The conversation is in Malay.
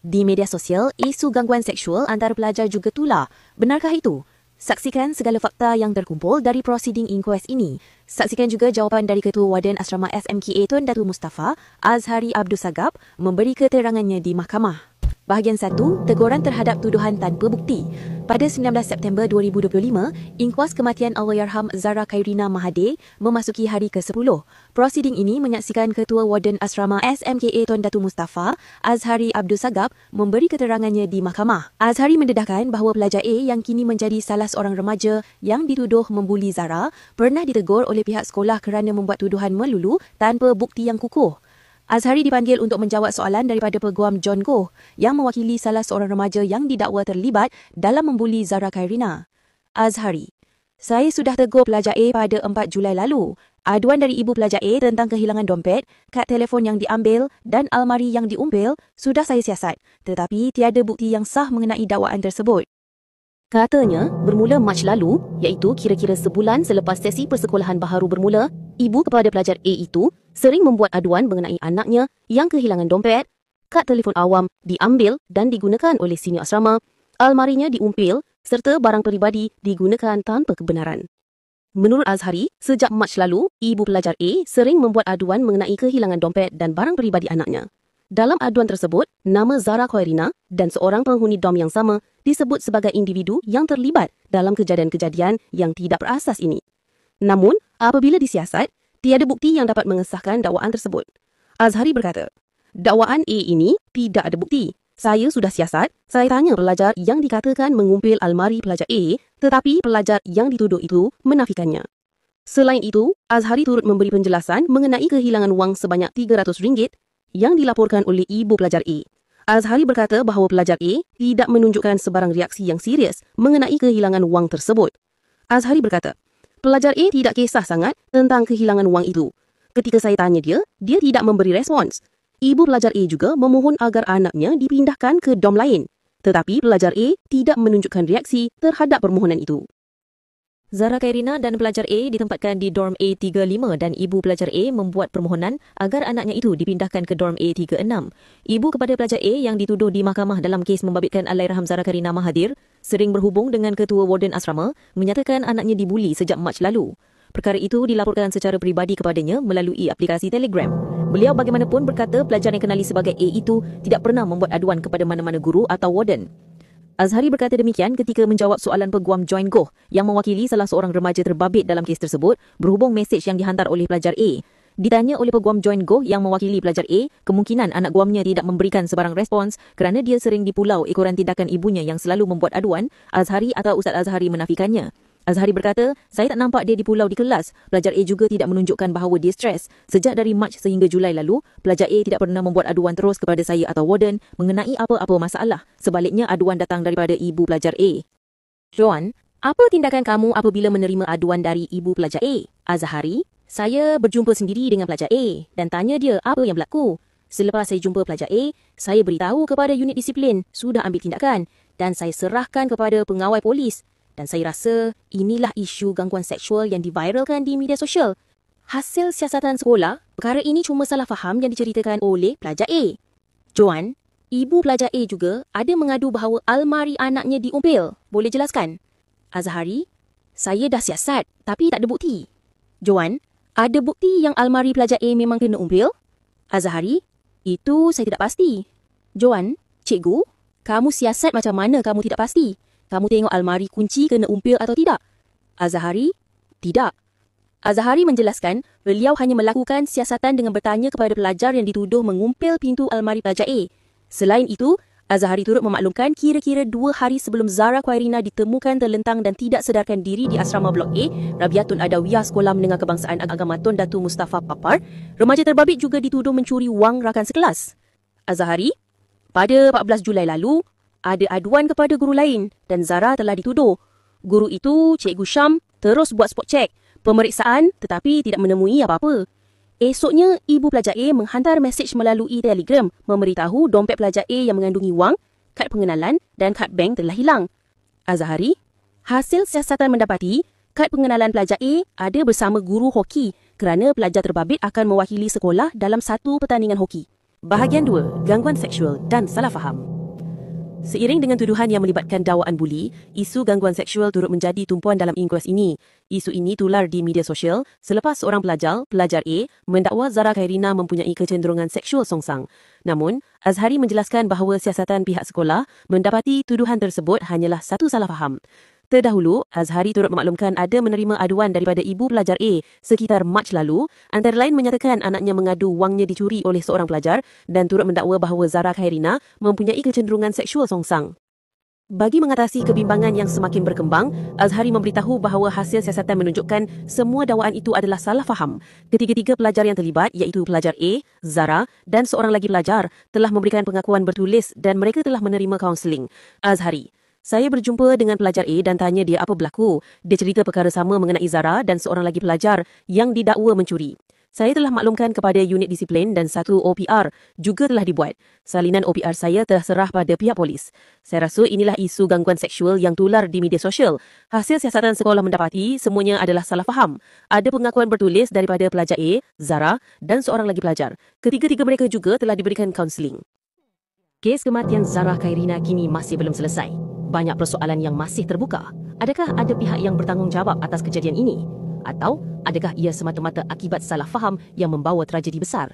Di media sosial, isu gangguan seksual antara pelajar juga tular. Benarkah itu? Saksikan segala fakta yang terkumpul dari prosiding inkuest ini. Saksikan juga jawapan dari Ketua Warden Asrama SMKA Tun Datu Mustafa, Azhari Abdul Sagab, memberi keterangannya di mahkamah. Bahagian 1, teguran terhadap tuduhan tanpa bukti. Pada 19 September 2025, inkuas kematian Allahyarham Zara Khairina Mahathir memasuki hari ke-10. Prosiding ini menyaksikan Ketua Warden Asrama SMKA Tun Datu Mustafa, Azhari Abdul Sagab, memberi keterangannya di mahkamah. Azhari mendedahkan bahawa pelajar A yang kini menjadi salah seorang remaja yang dituduh membuli Zara pernah ditegur oleh pihak sekolah kerana membuat tuduhan melulu tanpa bukti yang kukuh. Azhari dipanggil untuk menjawab soalan daripada Peguam John Goh yang mewakili salah seorang remaja yang didakwa terlibat dalam membuli Zara Khairina. Azhari: Saya sudah tegur pelajar A pada 4 Julai lalu. Aduan dari ibu pelajar A tentang kehilangan dompet, kad telefon yang diambil dan almari yang diumpil sudah saya siasat, tetapi tiada bukti yang sah mengenai dakwaan tersebut. Katanya, bermula Mac lalu, iaitu kira-kira sebulan selepas sesi persekolahan baharu bermula, ibu kepada pelajar A itu sering membuat aduan mengenai anaknya yang kehilangan dompet, kad telefon awam diambil dan digunakan oleh senior asrama, almarinya diumpil serta barang peribadi digunakan tanpa kebenaran. Menurut Azhari, sejak Mac lalu, ibu pelajar A sering membuat aduan mengenai kehilangan dompet dan barang peribadi anaknya. Dalam aduan tersebut, nama Zara Khairina dan seorang penghuni dom yang sama disebut sebagai individu yang terlibat dalam kejadian-kejadian yang tidak berasas ini. Namun, apabila disiasat, tiada bukti yang dapat mengesahkan dakwaan tersebut. Azhari berkata, dakwaan A ini tidak ada bukti. Saya sudah siasat, saya tanya pelajar yang dikatakan mengumpil almari pelajar A, tetapi pelajar yang dituduh itu menafikannya. Selain itu, Azhari turut memberi penjelasan mengenai kehilangan wang sebanyak RM300 yang dilaporkan oleh ibu pelajar A. Azhari berkata bahawa pelajar A tidak menunjukkan sebarang reaksi yang serius mengenai kehilangan wang tersebut. Azhari berkata, pelajar A tidak kisah sangat tentang kehilangan wang itu. Ketika saya tanya dia tidak memberi respons. Ibu pelajar A juga memohon agar anaknya dipindahkan ke dom lain. Tetapi pelajar A tidak menunjukkan reaksi terhadap permohonan itu. Zara Khairina dan pelajar A ditempatkan di dorm A35 dan ibu pelajar A membuat permohonan agar anaknya itu dipindahkan ke dorm A36. Ibu kepada pelajar A yang dituduh di mahkamah dalam kes membabitkan Allahyarham Zara Khairina Mahathir sering berhubung dengan Ketua Warden Asrama menyatakan anaknya dibuli sejak Mac lalu. Perkara itu dilaporkan secara peribadi kepadanya melalui aplikasi Telegram. Beliau bagaimanapun berkata pelajar yang kenali sebagai A itu tidak pernah membuat aduan kepada mana-mana guru atau warden. Azhari berkata demikian ketika menjawab soalan Peguam John Goh yang mewakili salah seorang remaja terbabit dalam kes tersebut berhubung mesej yang dihantar oleh pelajar A. Ditanya oleh Peguam John Goh yang mewakili pelajar A, kemungkinan anak guamnya tidak memberikan sebarang respons kerana dia sering dipulau ekoran tindakan ibunya yang selalu membuat aduan, Azhari atau Ustaz Azhari menafikannya. Azhari berkata, saya tak nampak dia dipulau di kelas. Pelajar A juga tidak menunjukkan bahawa dia stres. Sejak dari Mac sehingga Julai lalu, pelajar A tidak pernah membuat aduan terus kepada saya atau warden mengenai apa-apa masalah. Sebaliknya, aduan datang daripada ibu pelajar A. Joan, apa tindakan kamu apabila menerima aduan dari ibu pelajar A? Azhari, saya berjumpa sendiri dengan pelajar A dan tanya dia apa yang berlaku. Selepas saya jumpa pelajar A, saya beritahu kepada unit disiplin sudah ambil tindakan dan saya serahkan kepada pengawal polis. Dan saya rasa inilah isu gangguan seksual yang diviralkan di media sosial. Hasil siasatan sekolah, perkara ini cuma salah faham yang diceritakan oleh pelajar A. Joan, ibu pelajar A juga ada mengadu bahawa almari anaknya diumpil. Boleh jelaskan? Azhari, saya dah siasat tapi tak ada bukti. Joan, ada bukti yang almari pelajar A memang kena umpil? Azhari, itu saya tidak pasti. Joan, cikgu, kamu siasat macam mana kamu tidak pasti? Kamu tengok almari kunci kena umpil atau tidak? Azhari, tidak. Azhari menjelaskan, beliau hanya melakukan siasatan dengan bertanya kepada pelajar yang dituduh mengumpil pintu almari pelajar A. Selain itu, Azhari turut memaklumkan kira-kira 2 hari sebelum Zara Khairina ditemukan terlentang dan tidak sedarkan diri di asrama Blok A, Rabiatun Adawiyah Sekolah Menengah Kebangsaan Agama Tun Datu Mustafa Papar, remaja terbabit juga dituduh mencuri wang rakan sekelas. Azhari, pada 14 Julai lalu, ada aduan kepada guru lain dan Zara telah dituduh. Guru itu, Cikgu Syam, terus buat spot check, pemeriksaan tetapi tidak menemui apa-apa. Esoknya, ibu pelajar A menghantar mesej melalui Telegram memberitahu dompet pelajar A yang mengandungi wang, kad pengenalan dan kad bank telah hilang. Azhari, hasil siasatan mendapati kad pengenalan pelajar A ada bersama guru hoki kerana pelajar terbabit akan mewakili sekolah dalam satu pertandingan hoki. Bahagian 2, gangguan seksual dan salah faham. Seiring dengan tuduhan yang melibatkan dakwaan buli, isu gangguan seksual turut menjadi tumpuan dalam inkuas ini. Isu ini tular di media sosial selepas seorang pelajar A, mendakwa Zara Khairina mempunyai kecenderungan seksual songsang. Namun, Azhari menjelaskan bahawa siasatan pihak sekolah mendapati tuduhan tersebut hanyalah satu salah faham. Terdahulu, Azhari turut memaklumkan ada menerima aduan daripada ibu pelajar A sekitar Mac lalu, antara lain menyatakan anaknya mengadu wangnya dicuri oleh seorang pelajar dan turut mendakwa bahawa Zara Khairina mempunyai kecenderungan seksual songsang. Bagi mengatasi kebimbangan yang semakin berkembang, Azhari memberitahu bahawa hasil siasatan menunjukkan semua dakwaan itu adalah salah faham. Ketiga-tiga pelajar yang terlibat iaitu pelajar A, Zara dan seorang lagi pelajar telah memberikan pengakuan bertulis dan mereka telah menerima kaunseling. Azhari: Saya berjumpa dengan pelajar A dan tanya dia apa berlaku. Dia cerita perkara sama mengenai Zara dan seorang lagi pelajar yang didakwa mencuri. Saya telah maklumkan kepada unit disiplin dan satu OPR juga telah dibuat. Salinan OPR saya telah serah pada pihak polis. Saya rasa inilah isu gangguan seksual yang tular di media sosial. Hasil siasatan sekolah mendapati semuanya adalah salah faham. Ada pengakuan bertulis daripada pelajar A, Zara dan seorang lagi pelajar. Ketiga-tiga mereka juga telah diberikan kaunseling. Kes kematian Zara Khairina kini masih belum selesai. Banyak persoalan yang masih terbuka. Adakah ada pihak yang bertanggungjawab atas kejadian ini? Atau adakah ia semata-mata akibat salah faham yang membawa tragedi besar?